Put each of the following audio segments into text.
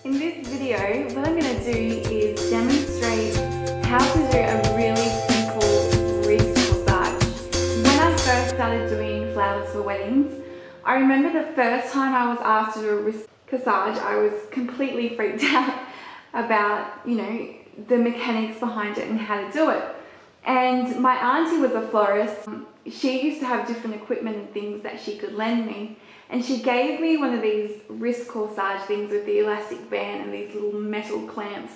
In this video, what I'm going to do is demonstrate how to do a really simple wrist corsage. When I first started doing flowers for weddings, I remember the first time I was asked to do a wrist corsage, I was completely freaked out about, the mechanics behind it and how to do it. And my auntie was a florist. She used to have different equipment and things that she could lend me. And she gave me one of these wrist corsage things with the elastic band and these little metal clamps.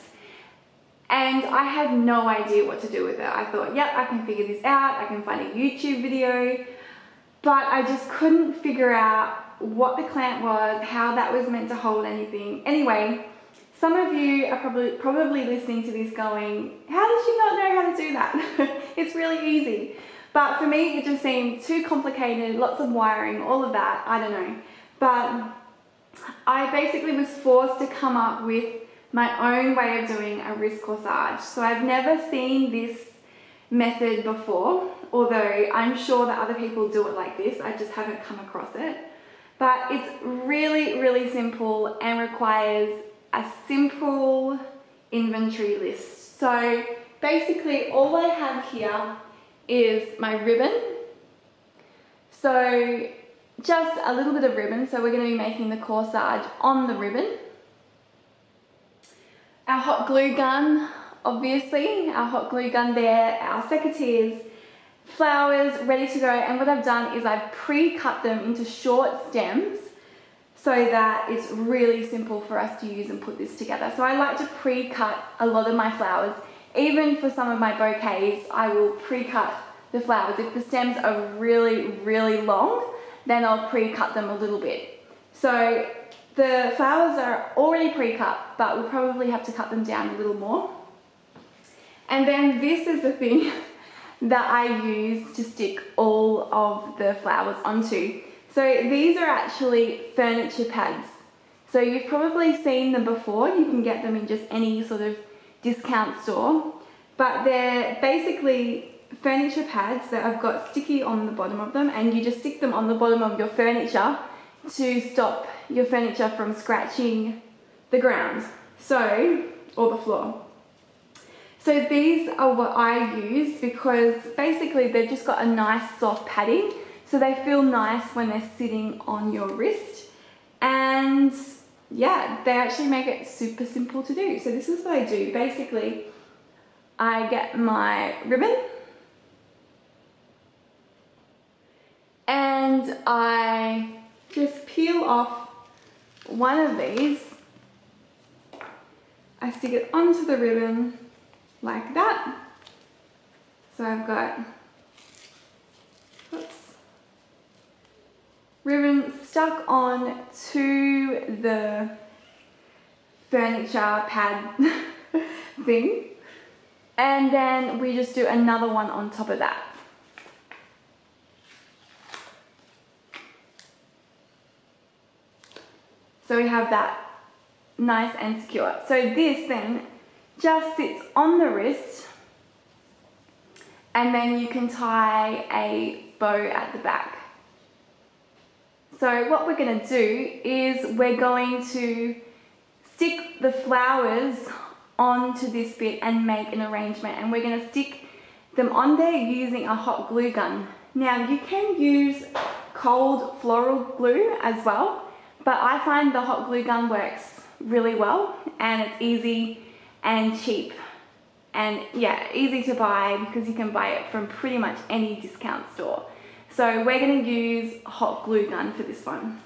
And I had no idea what to do with it. I thought, yep, I can figure this out. I can find a YouTube video. But I just couldn't figure out what the clamp was, how that was meant to hold anything. Anyway, some of you are probably listening to this going, how did you not know how to do that? It's really easy. But for me, it just seemed too complicated, lots of wiring, all of that, I don't know. But I basically was forced to come up with my own way of doing a wrist corsage. So I've never seen this method before, although I'm sure that other people do it like this. I just haven't come across it. But it's really, really simple and requires a simple inventory list. So basically all I have here is my ribbon. So just a little bit of ribbon. So we're going to be making the corsage on the ribbon. Our hot glue gun, obviously, our hot glue gun there, our secateurs, flowers ready to go. And what I've done is I've pre-cut them into short stems so that it's really simple for us to use and put this together. So I like to pre-cut a lot of my flowers. Even for some of my bouquets, I will pre-cut the flowers. If the stems are really, really long, then I'll pre-cut them a little bit. So the flowers are already pre-cut, but we'll probably have to cut them down a little more. And then this is the thing that I use to stick all of the flowers onto. So these are actually furniture pads. So you've probably seen them before. You can get them in just any sort of discount store, but they're basically furniture pads that have got sticky on the bottom of them, and you just stick them on the bottom of your furniture to stop your furniture from scratching the ground, or the floor. So these are what I use because basically they've just got a nice soft padding, so they feel nice when they're sitting on your wrist. And yeah, they actually make it super simple to do. So this is what I do. Basically, I get my ribbon and I just peel off one of these. I stick it onto the ribbon like that. So I've got, ribbon stuck on to the furniture pad thing, and then we just do another one on top of that. So we have that nice and secure. So this then just sits on the wrist, and then you can tie a bow at the back. So what we're going to do is we're going to stick the flowers onto this bit and make an arrangement, and we're going to stick them on there using a hot glue gun. Now you can use cold floral glue as well, but I find the hot glue gun works really well, and it's easy and cheap, and yeah, easy to buy because you can buy it from pretty much any discount store. So we're going to use hot glue gun for this one.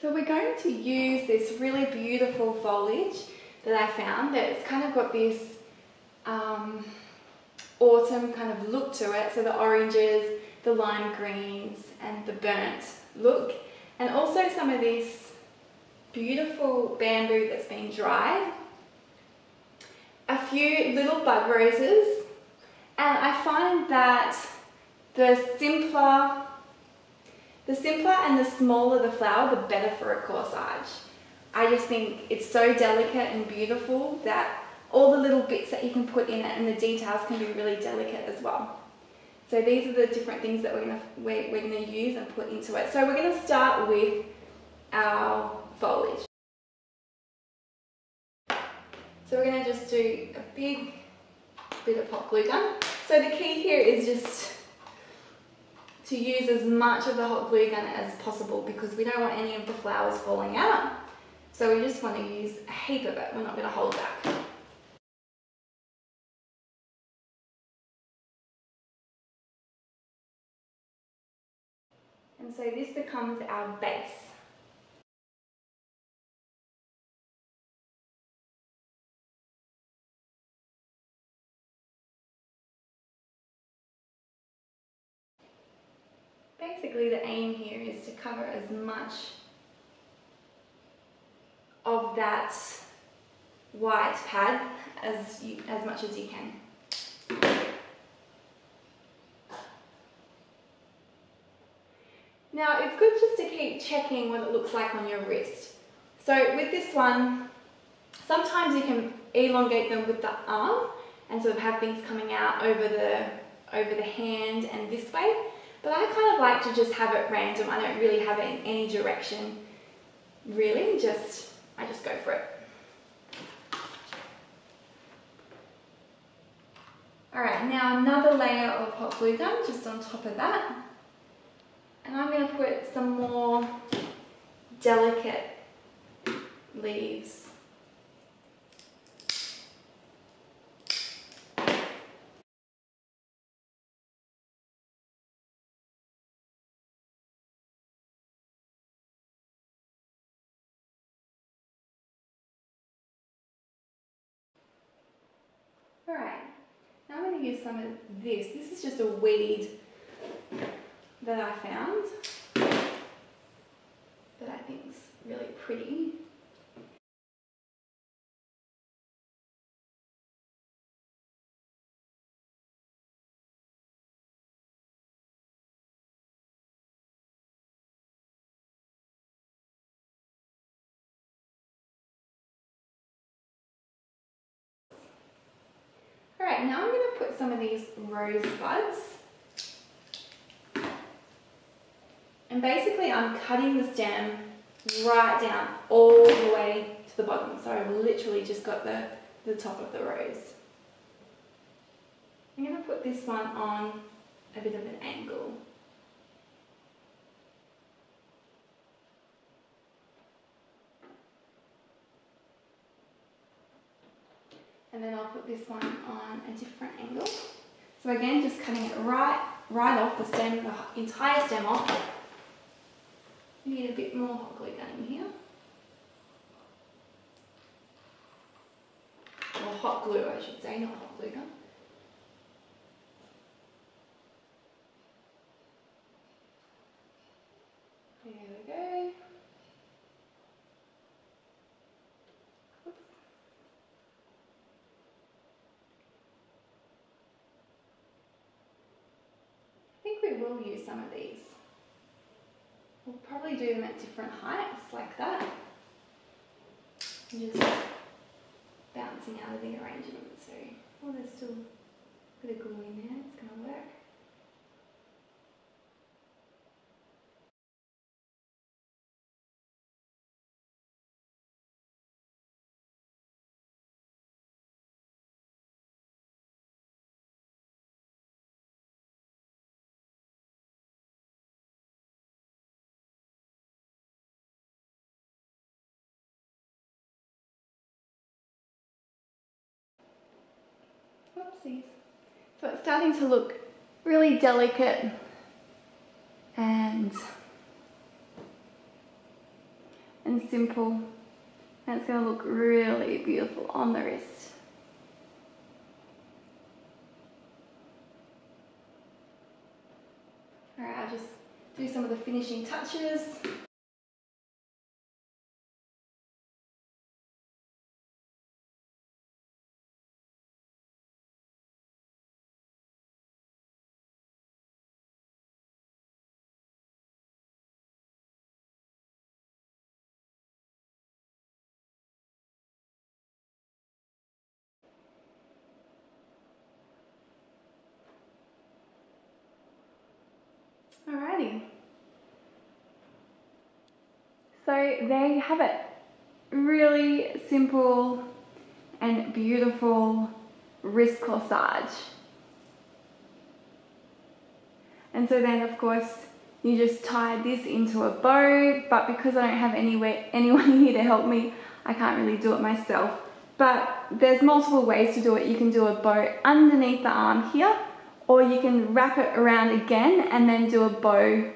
So we're going to use this really beautiful foliage that I found, that it's kind of got this autumn kind of look to it. So the oranges, the lime greens and the burnt look, and also some of this beautiful bamboo that's been dried, a few little bud roses, and I find that the simpler and the smaller the flower, the better for a corsage. I just think it's so delicate and beautiful that all the little bits that you can put in it, and the details can be really delicate as well. So these are the different things that we're gonna use and put into it. So we're gonna start with our foliage. So we're gonna just do a big bit of hot glue gun. So the key here is just to use as much of the hot glue gun as possible, because we don't want any of the flowers falling out. So we just want to use a heap of it. We're not going to hold back. And so this becomes our base. Basically the aim here is to cover as much of that white pad as much as you can. Now it's good just to keep checking what it looks like on your wrist. So with this one, sometimes you can elongate them with the arm and sort of have things coming out over the hand and this way. But I kind of like to just have it random. I don't really have it in any direction, really. I just go for it. Alright, now another layer of hot glue gun just on top of that. And I'm going to put some more delicate leaves. Alright, now I'm going to use some of this. This is just a weed that I found that I think is really pretty. Alright, now I'm going to put some of these rose buds. And basically I'm cutting the stem right down all the way to the bottom. So I've literally just got the top of the rose. I'm going to put this one on a bit of an angle. And then I'll put this one on a different angle. So again, just cutting it right off the stem, the entire stem off. You need a bit more hot glue gun in here. Or hot glue, I should say, not hot glue gun. There we go. Oops. I think we will use some of these. We'll probably do them at different heights, like that. And just bouncing out of the arrangement. So, oh, there's still a bit of glue in there, it's going to work. Oopsies. So it's starting to look really delicate and simple, and it's going to look really beautiful on the wrist. Alright, I'll just do some of the finishing touches. Alrighty. So there you have it. Really simple and beautiful wrist corsage. And so then of course you just tie this into a bow, but because I don't have anyone here to help me, I can't really do it myself. But there's multiple ways to do it. You can do a bow underneath the arm here, or you can wrap it around again and then do a bow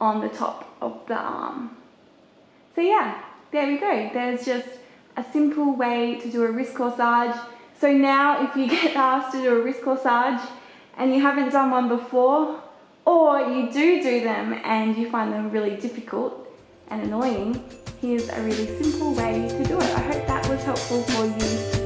on the top of the arm. So yeah, there we go. There's just a simple way to do a wrist corsage. So now if you get asked to do a wrist corsage and you haven't done one before, or you do them and you find them really difficult and annoying, here's a really simple way to do it. I hope that was helpful for you.